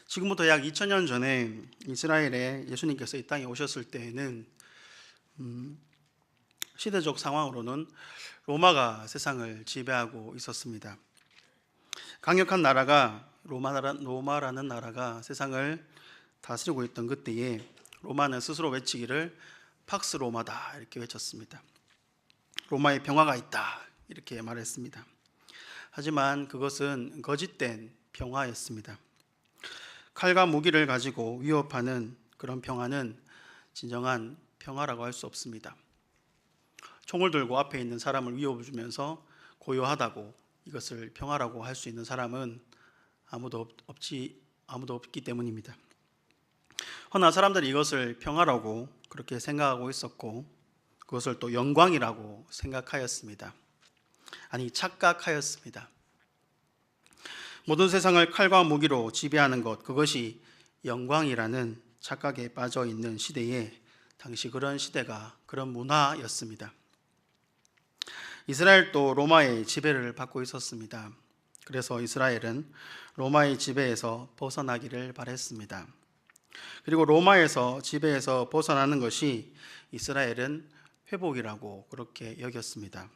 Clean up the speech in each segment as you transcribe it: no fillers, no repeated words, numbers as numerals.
지금부터 약 2000년 전에 이스라엘에 예수님께서 이 땅에 오셨을 때에는 시대적 상황으로는 로마가 세상을 지배하고 있었습니다. 강력한 나라가 로마라는 나라가 세상을 다스리고 있던 그때에 로마는 스스로 외치기를 팍스 로마다 이렇게 외쳤습니다. 로마에 평화가 있다 이렇게 말했습니다. 하지만 그것은 거짓된 평화였습니다. 칼과 무기를 가지고 위협하는 그런 평화는 진정한 평화라고 할 수 없습니다. 총을 들고 앞에 있는 사람을 위협을 주면서 고요하다고 이것을 평화라고 할 수 있는 사람은 아무도 없기 때문입니다. 허나 사람들이 이것을 평화라고 그렇게 생각하고 있었고 그것을 또 영광이라고 생각하였습니다. 아니, 착각하였습니다. 모든 세상을 칼과 무기로 지배하는 것, 그것이 영광이라는 착각에 빠져 있는 시대에 당시 그런 시대가 그런 문화였습니다. 이스라엘도 로마의 지배를 받고 있었습니다. 그래서 이스라엘은 로마의 지배에서 벗어나기를 바랬습니다. 그리고 로마에서 지배에서 벗어나는 것이 이스라엘은 회복이라고 그렇게 여겼습니다.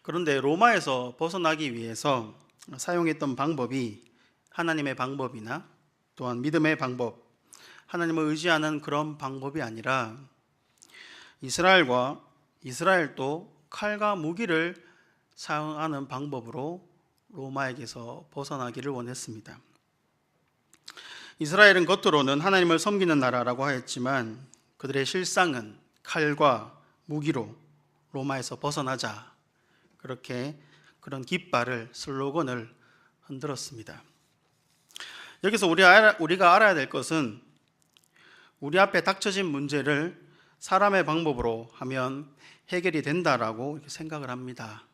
그런데 로마에서 벗어나기 위해서 사용했던 방법이 하나님의 방법이나 또한 믿음의 방법, 하나님을 의지하는 그런 방법이 아니라 이스라엘도 칼과 무기를 사용하는 방법으로 로마에게서 벗어나기를 원했습니다. 이스라엘은 겉으로는 하나님을 섬기는 나라라고 하였지만 그들의 실상은 칼과 무기로 로마에서 벗어나자 그렇게 그런 깃발을 슬로건을 흔들었습니다. 여기서 우리가 알아야 될 것은 우리 앞에 닥쳐진 문제를 사람의 방법으로 하면 해결이 된다라고 생각을 합니다.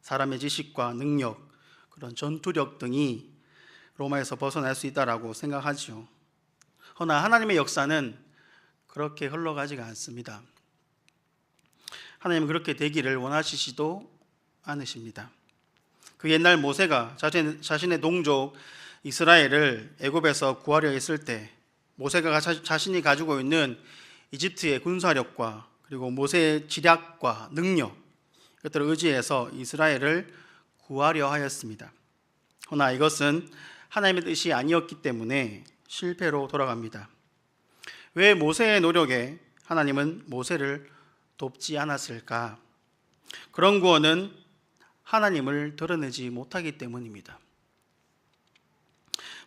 사람의 지식과 능력, 그런 전투력 등이 로마에서 벗어날 수 있다라고 생각하죠. 허나 하나님의 역사는 그렇게 흘러가지가 않습니다. 하나님은 그렇게 되기를 원하시지도 않으십니다. 그 옛날 모세가 자신의 동족 이스라엘을 애굽에서 구하려 했을 때 모세가 자신이 가지고 있는 이집트의 군사력과 그리고 모세의 지략과 능력 이것들을 의지해서 이스라엘을 구하려 하였습니다. 허나 이것은 하나님의 뜻이 아니었기 때문에 실패로 돌아갑니다. 왜 모세의 노력에 하나님은 모세를 돕지 않았을까? 그런 구원은 하나님을 드러내지 못하기 때문입니다.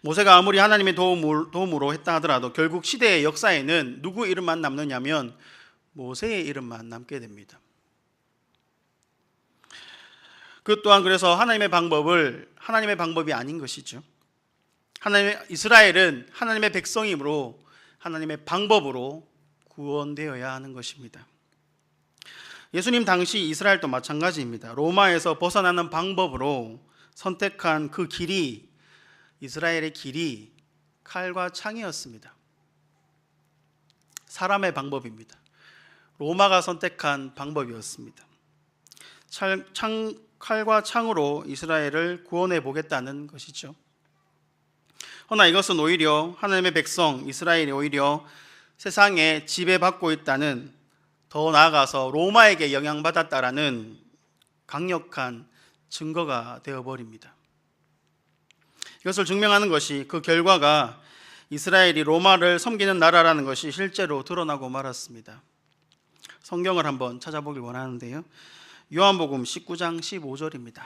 모세가 아무리 하나님의 도움으로 했다 하더라도 결국 시대의 역사에는 누구 이름만 남느냐면 모세의 이름만 남게 됩니다. 그 또한 그래서 하나님의 방법이 아닌 것이죠. 이스라엘은 하나님의 백성이므로 하나님의 방법으로 구원되어야 하는 것입니다. 예수님 당시 이스라엘도 마찬가지입니다. 로마에서 벗어나는 방법으로 선택한 그 길이 이스라엘의 길이 칼과 창이었습니다. 사람의 방법입니다. 로마가 선택한 방법이었습니다. 칼과 창으로 이스라엘을 구원해 보겠다는 것이죠. 허나 이것은 오히려 하나님의 백성 이스라엘이 오히려 세상에 지배받고 있다는, 더 나아가서 로마에게 영향받았다라는 강력한 증거가 되어버립니다. 이것을 증명하는 것이 그 결과가 이스라엘이 로마를 섬기는 나라라는 것이 실제로 드러나고 말았습니다. 성경을 한번 찾아보길 원하는데요. 요한복음 19장 15절입니다.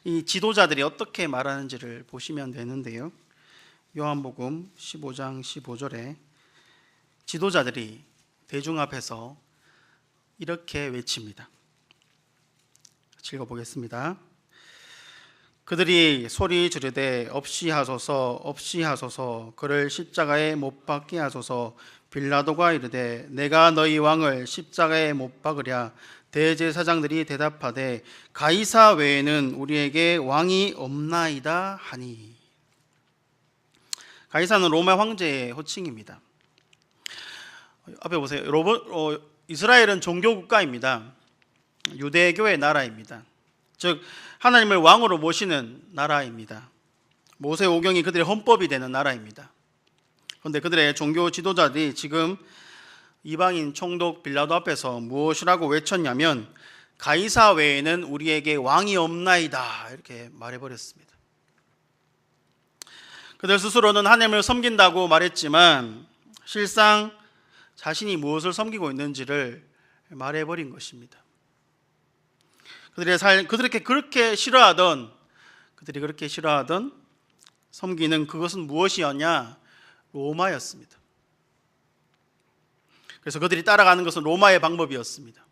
이 지도자들이 어떻게 말하는지를 보시면 되는데요. 요한복음 15장 15절에 지도자들이 대중 앞에서 이렇게 외칩니다. 읽어보겠습니다. 그들이 소리 지르되 없이 하소서 없이 하소서 그를 십자가에 못 박게 하소서. 빌라도가 이르되 내가 너희 왕을 십자가에 못 박으랴. 대제사장들이 대답하되 가이사 외에는 우리에게 왕이 없나이다 하니. 가이사는 로마 황제의 호칭입니다. 앞에 보세요. 이스라엘은 종교 국가입니다. 유대교의 나라입니다. 즉 하나님을 왕으로 모시는 나라입니다. 모세 오경이 그들의 헌법이 되는 나라입니다. 그런데 그들의 종교 지도자들이 지금 이방인 총독 빌라도 앞에서 무엇이라고 외쳤냐면 가이사 외에는 우리에게 왕이 없나이다 이렇게 말해버렸습니다. 그들 스스로는 하나님을 섬긴다고 말했지만 실상 자신이 무엇을 섬기고 있는지를 말해버린 것입니다. 그들이 그렇게 싫어하던 섬기는 그것은 무엇이었냐? 로마였습니다. 그래서 그들이 따라가는 것은 로마의 방법이었습니다.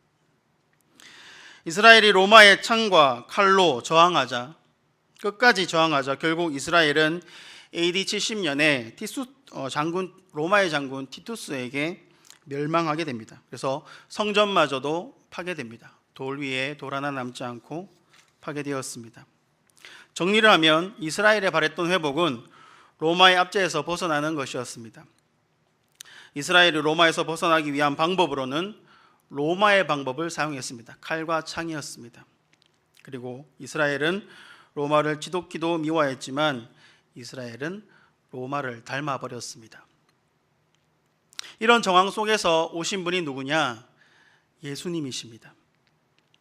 이스라엘이 로마의 창과 칼로 끝까지 저항하자 결국 이스라엘은 AD 70년에 로마의 장군 티투스에게 멸망하게 됩니다. 그래서 성전마저도 파괴됩니다. 돌 위에 돌 하나 남지 않고 파괴되었습니다. 정리를 하면 이스라엘에 바랬던 회복은 로마의 압제에서 벗어나는 것이었습니다. 이스라엘이 로마에서 벗어나기 위한 방법으로는 로마의 방법을 사용했습니다. 칼과 창이었습니다. 그리고 이스라엘은 로마를 지독히도 미워했지만 이스라엘은 로마를 닮아버렸습니다. 이런 정황 속에서 오신 분이 누구냐? 예수님이십니다.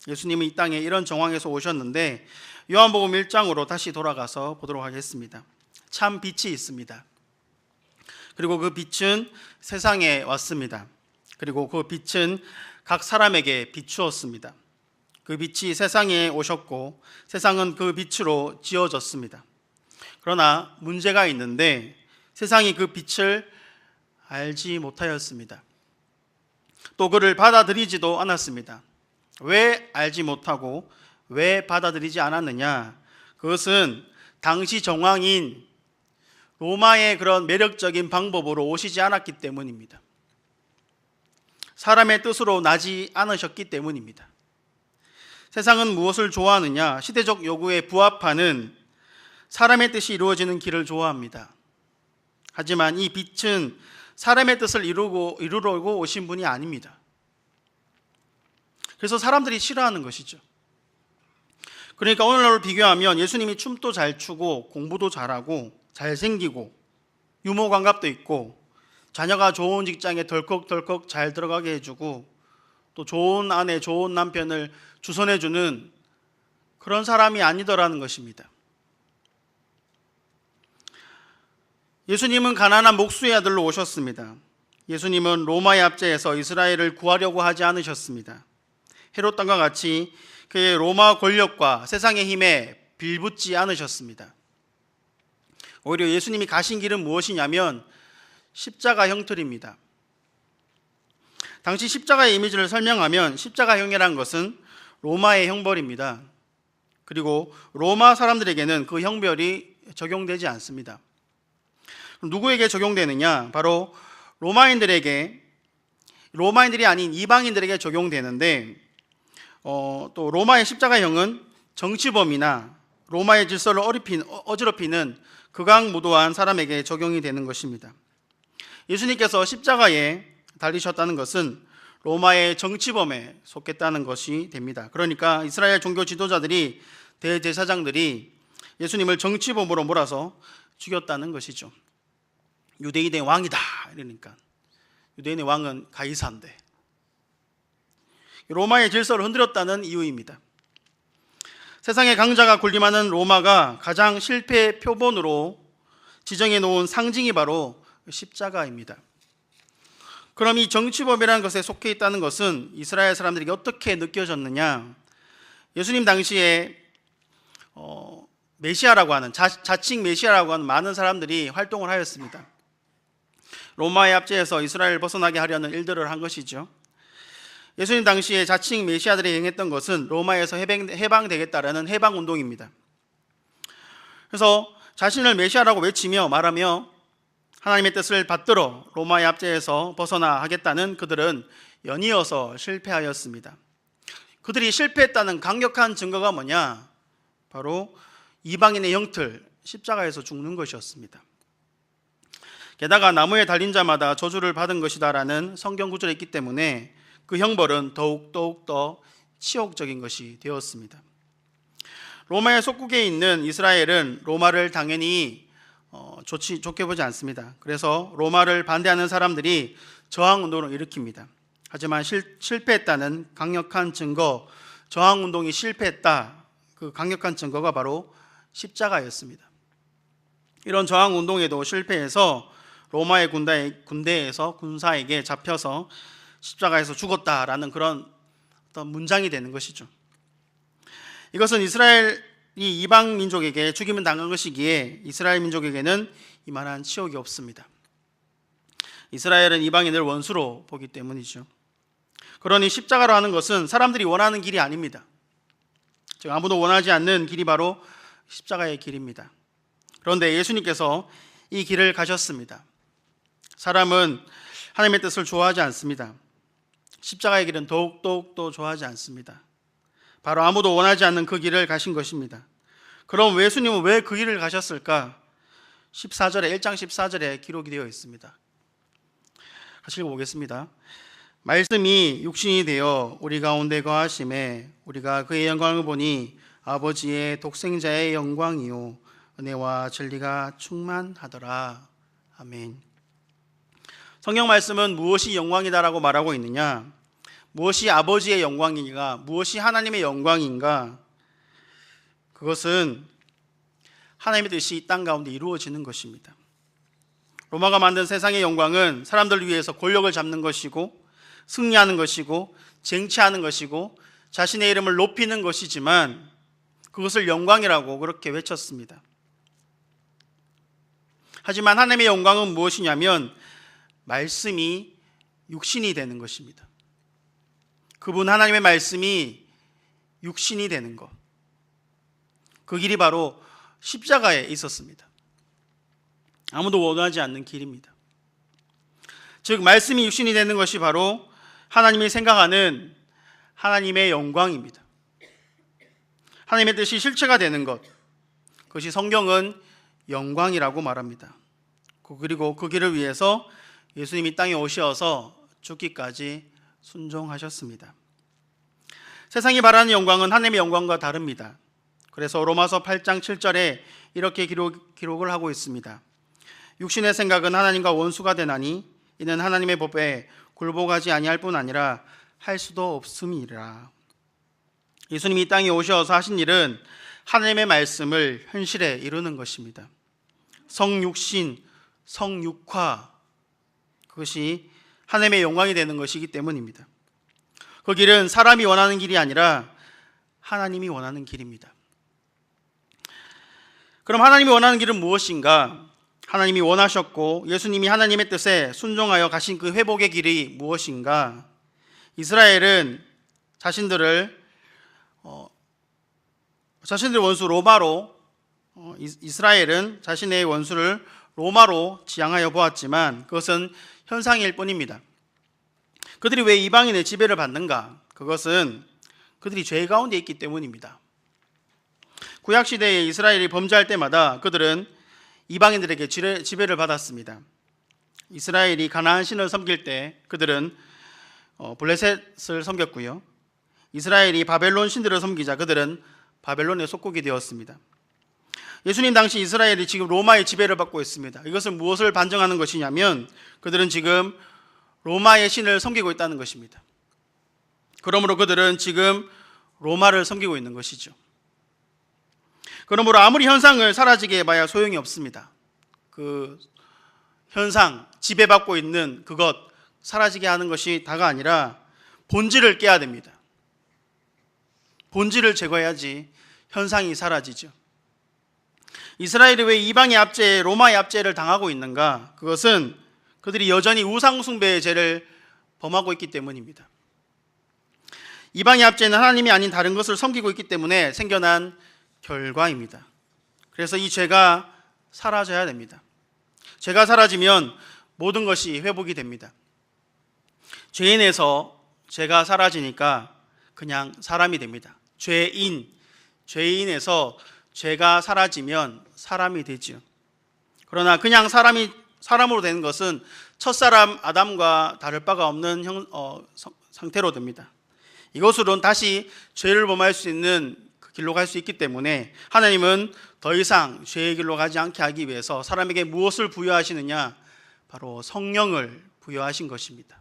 예수님은 이 땅에 이런 정황에서 오셨는데 요한복음 1장으로 다시 돌아가서 보도록 하겠습니다. 참 빛이 있습니다. 그리고 그 빛은 세상에 왔습니다. 그리고 그 빛은 각 사람에게 비추었습니다. 그 빛이 세상에 오셨고 세상은 그 빛으로 지어졌습니다. 그러나 문제가 있는데 세상이 그 빛을 알지 못하였습니다. 또 그를 받아들이지도 않았습니다. 왜 알지 못하고 왜 받아들이지 않았느냐? 그것은 당시 정황인 로마의 그런 매력적인 방법으로 오시지 않았기 때문입니다. 사람의 뜻으로 나지 않으셨기 때문입니다. 세상은 무엇을 좋아하느냐? 시대적 요구에 부합하는 사람의 뜻이 이루어지는 길을 좋아합니다. 하지만 이 빛은 사람의 뜻을 이루려고 오신 분이 아닙니다. 그래서 사람들이 싫어하는 것이죠. 그러니까 오늘날로 비교하면 예수님이 춤도 잘 추고 공부도 잘하고 잘생기고 유머 감각도 있고 자녀가 좋은 직장에 덜컥덜컥 잘 들어가게 해주고 또 좋은 아내, 좋은 남편을 주선해주는 그런 사람이 아니더라는 것입니다. 예수님은 가난한 목수의 아들로 오셨습니다. 예수님은 로마의 압제에서 이스라엘을 구하려고 하지 않으셨습니다. 헤롯 왕과 같이 그의 로마 권력과 세상의 힘에 빌붙지 않으셨습니다. 오히려 예수님이 가신 길은 무엇이냐면 십자가 형틀입니다. 당시 십자가의 이미지를 설명하면 십자가형이라는 것은 로마의 형벌입니다. 그리고 로마 사람들에게는 그 형벌이 적용되지 않습니다. 누구에게 적용되느냐? 바로 로마인들이 아닌 이방인들에게 적용되는데 또 로마의 십자가형은 정치범이나 로마의 질서를 어지럽히는 극악무도한 사람에게 적용이 되는 것입니다. 예수님께서 십자가에 달리셨다는 것은 로마의 정치범에 속했다는 것이 됩니다. 그러니까 이스라엘 종교 지도자들이 대제사장들이 예수님을 정치범으로 몰아서 죽였다는 것이죠. 유대인의 왕이다 이러니까 유대인의 왕은 가이사인데 로마의 질서를 흔들었다는 이유입니다. 세상의 강자가 군림하는 로마가 가장 실패의 표본으로 지정해 놓은 상징이 바로 십자가입니다. 그럼 이 정치범이라는 것에 속해 있다는 것은 이스라엘 사람들에게 어떻게 느껴졌느냐? 예수님 당시에 메시아라고 하는 자칭 메시아라고 하는 많은 사람들이 활동을 하였습니다. 로마의 압제에서 이스라엘을 벗어나게 하려는 일들을 한 것이죠. 예수님 당시에 자칭 메시아들이 행했던 것은 로마에서 해방되겠다라는 해방운동입니다. 그래서 자신을 메시아라고 외치며 말하며 하나님의 뜻을 받들어 로마의 압제에서 벗어나 하겠다는 그들은 연이어서 실패하였습니다. 그들이 실패했다는 강력한 증거가 뭐냐? 바로 이방인의 형틀, 십자가에서 죽는 것이었습니다. 게다가 나무에 달린 자마다 저주를 받은 것이다라는 성경 구절이 있기 때문에 그 형벌은 더욱 더 치욕적인 것이 되었습니다. 로마의 속국에 있는 이스라엘은 로마를 당연히 좋게 보지 않습니다. 그래서 로마를 반대하는 사람들이 저항운동을 일으킵니다. 하지만 실패했다는 강력한 증거, 저항운동이 실패했다, 그 강력한 증거가 바로 십자가였습니다. 이런 저항운동에도 실패해서 로마의 군대에서 군사에게 잡혀서 십자가에서 죽었다라는 그런 어떤 문장이 되는 것이죠. 이것은 이스라엘이 이방 민족에게 죽임을 당한 것이기에 이스라엘 민족에게는 이만한 치욕이 없습니다. 이스라엘은 이방인을 원수로 보기 때문이죠. 그러니 십자가로 하는 것은 사람들이 원하는 길이 아닙니다. 즉 아무도 원하지 않는 길이 바로 십자가의 길입니다. 그런데 예수님께서 이 길을 가셨습니다. 사람은 하나님의 뜻을 좋아하지 않습니다. 십자가의 길은 더욱더 좋아하지 않습니다. 바로 아무도 원하지 않는 그 길을 가신 것입니다. 그럼 예수님은 왜 그 길을 가셨을까? 1장 14절에 기록이 되어 있습니다. 같이 읽어보겠습니다. 말씀이 육신이 되어 우리 가운데 거하심에 우리가 그의 영광을 보니 아버지의 독생자의 영광이요 은혜와 진리가 충만하더라. 아멘. 성경 말씀은 무엇이 영광이다라고 말하고 있느냐? 무엇이 아버지의 영광인가? 무엇이 하나님의 영광인가? 그것은 하나님의 뜻이 이 땅 가운데 이루어지는 것입니다. 로마가 만든 세상의 영광은 사람들을 위해서 권력을 잡는 것이고 승리하는 것이고 쟁취하는 것이고 자신의 이름을 높이는 것이지만 그것을 영광이라고 그렇게 외쳤습니다. 하지만 하나님의 영광은 무엇이냐면 말씀이 육신이 되는 것입니다. 그분 하나님의 말씀이 육신이 되는 것, 그 길이 바로 십자가에 있었습니다. 아무도 원하지 않는 길입니다. 즉 말씀이 육신이 되는 것이 바로 하나님이 생각하는 하나님의 영광입니다. 하나님의 뜻이 실체가 되는 것, 그것이 성경은 영광이라고 말합니다. 그리고 그 길을 위해서 예수님이 땅에 오셔서 죽기까지 순종하셨습니다. 세상이 바라는 영광은 하나님의 영광과 다릅니다. 그래서 로마서 8장 7절에 이렇게 기록을 하고 있습니다. 육신의 생각은 하나님과 원수가 되나니 이는 하나님의 법에 굴복하지 아니할 뿐 아니라 할 수도 없음이라. 예수님이 이 땅에 오셔서 하신 일은 하나님의 말씀을 현실에 이루는 것입니다. 성육신, 성육화, 그것이 하나님의 영광이 되는 것이기 때문입니다. 그 길은 사람이 원하는 길이 아니라 하나님이 원하는 길입니다. 그럼 하나님이 원하는 길은 무엇인가? 하나님이 원하셨고 예수님이 하나님의 뜻에 순종하여 가신 그 회복의 길이 무엇인가? 이스라엘은 자신들의 원수 로마로 이스라엘은 자신의 원수를 로마로 지향하여 보았지만 그것은 현상일 뿐입니다. 그들이 왜 이방인의 지배를 받는가? 그것은 그들이 죄 가운데 있기 때문입니다. 구약시대에 이스라엘이 범죄할 때마다 그들은 이방인들에게 지배를 받았습니다. 이스라엘이 가나안 신을 섬길 때 그들은 블레셋을 섬겼고요. 이스라엘이 바벨론 신들을 섬기자 그들은 바벨론의 속국이 되었습니다. 예수님 당시 이스라엘이 지금 로마의 지배를 받고 있습니다. 이것은 무엇을 반증하는 것이냐면 그들은 지금 로마의 신을 섬기고 있다는 것입니다. 그러므로 그들은 지금 로마를 섬기고 있는 것이죠. 그러므로 아무리 현상을 사라지게 해봐야 소용이 없습니다. 그 현상, 지배받고 있는 그것 사라지게 하는 것이 다가 아니라 본질을 깨야 됩니다. 본질을 제거해야지 현상이 사라지죠. 이스라엘이 왜 이방의 압제, 로마의 압제를 당하고 있는가? 그것은 그들이 여전히 우상숭배의 죄를 범하고 있기 때문입니다. 이방의 압제는 하나님이 아닌 다른 것을 섬기고 있기 때문에 생겨난 결과입니다. 그래서 이 죄가 사라져야 됩니다. 죄가 사라지면 모든 것이 회복이 됩니다. 죄인에서 죄가 사라지니까 그냥 사람이 됩니다. 죄인에서 죄가 사라지면 사람이 되죠. 그러나 그냥 사람으로 되는 것은 첫사람 아담과 다를 바가 없는 상태로 됩니다. 이것으로는 다시 죄를 범할 수 있는 길로 갈 수 있기 때문에 하나님은 더 이상 죄의 길로 가지 않게 하기 위해서 사람에게 무엇을 부여하시느냐? 바로 성령을 부여하신 것입니다.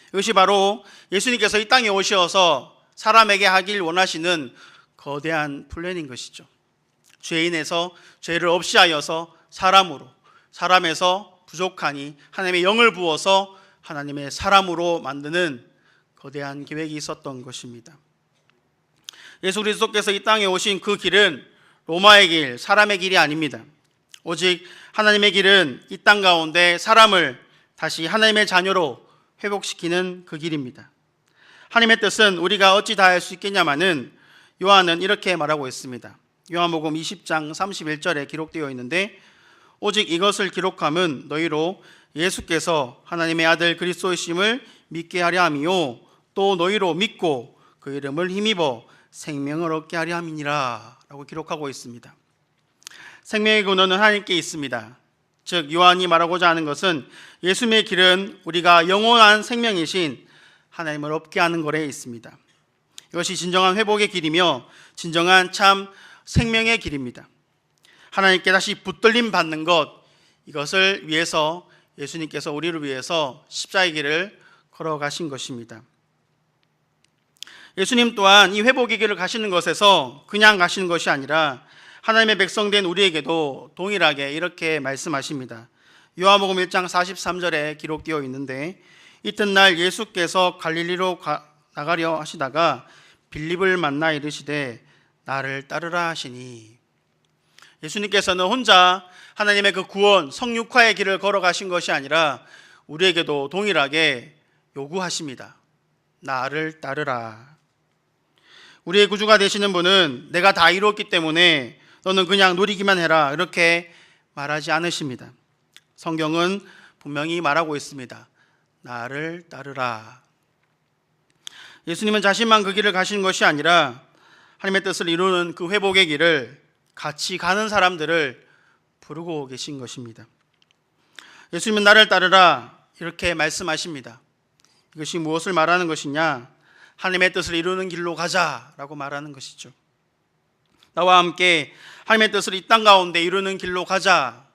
이것이 바로 예수님께서 이 땅에 오셔서 사람에게 하길 원하시는 거대한 플랜인 것이죠. 죄인에서 죄를 없이 하여서 사람으로, 사람에서 부족하니 하나님의 영을 부어서 하나님의 사람으로 만드는 거대한 계획이 있었던 것입니다. 예수 그리스도께서 이 땅에 오신 그 길은 로마의 길, 사람의 길이 아닙니다. 오직 하나님의 길은 이 땅 가운데 사람을 다시 하나님의 자녀로 회복시키는 그 길입니다. 하나님의 뜻은 우리가 어찌 다 할 수 있겠냐마는 요한은 이렇게 말하고 있습니다. 요한복음 20장 31절에 기록되어 있는데 오직 이것을 기록함은 너희로 예수께서 하나님의 아들 그리스도이심을 믿게 하려 함이요 또 너희로 믿고 그 이름을 힘입어 생명을 얻게 하려 함이니라 라고 기록하고 있습니다. 생명의 근원은 하나님께 있습니다. 즉 요한이 말하고자 하는 것은 예수님의 길은 우리가 영원한 생명이신 하나님을 얻게 하는 것에 있습니다. 이것이 진정한 회복의 길이며 진정한 참 생명의 길입니다. 하나님께 다시 붙들림 받는 것, 이것을 위해서 예수님께서 우리를 위해서 십자가의 길을 걸어가신 것입니다. 예수님 또한 이 회복의 길을 가시는 것에서 그냥 가시는 것이 아니라 하나님의 백성된 우리에게도 동일하게 이렇게 말씀하십니다. 요한복음 1장 43절에 기록되어 있는데 이튿날 예수께서 갈릴리로 나가려 하시다가 빌립을 만나 이르시되 나를 따르라 하시니, 예수님께서는 혼자 하나님의 그 구원 성육화의 길을 걸어가신 것이 아니라 우리에게도 동일하게 요구하십니다. 나를 따르라. 우리의 구주가 되시는 분은 내가 다 이루었기 때문에 너는 그냥 누리기만 해라 이렇게 말하지 않으십니다. 성경은 분명히 말하고 있습니다. 나를 따르라. 예수님은 자신만 그 길을 가시는 것이 아니라 하나님의 뜻을 이루는 그 회복의 길을 같이 가는 사람들을 부르고 계신 것입니다. 예수님은 나를 따르라 이렇게 말씀하십니다. 이것이 무엇을 말하는 것이냐? 하나님의 뜻을 이루는 길로 가자라고 말하는 것이죠. 나와 함께 하나님의 뜻을 이 땅 가운데 이루는 길로 가자,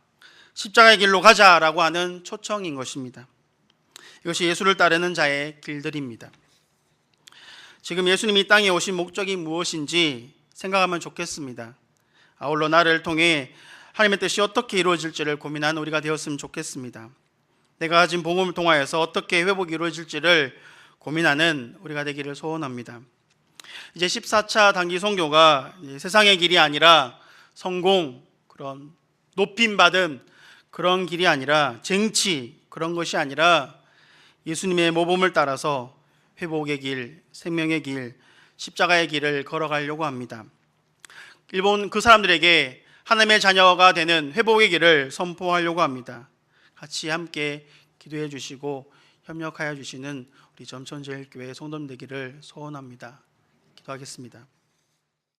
십자가의 길로 가자라고 하는 초청인 것입니다. 이것이 예수를 따르는 자의 길들입니다. 지금 예수님이 이 땅에 오신 목적이 무엇인지 생각하면 좋겠습니다. 아울러 나를 통해 하나님의 뜻이 어떻게 이루어질지를 고민하는 우리가 되었으면 좋겠습니다. 내가 가진 복음을 통하여서 어떻게 회복이 이루어질지를 고민하는 우리가 되기를 소원합니다. 이제 14차 단기 선교가 세상의 길이 아니라 성공, 그런 높임받은 그런 길이 아니라 쟁취, 그런 것이 아니라 예수님의 모범을 따라서 회복의 길, 생명의 길, 십자가의 길을 걸어가려고 합니다. 일본 그 사람들에게 하나님의 자녀가 되는 회복의 길을 선포하려고 합니다. 같이 함께 기도해 주시고 협력하여 주시는 우리 점천제일교회 성도님 되기를 소원합니다. 기도하겠습니다.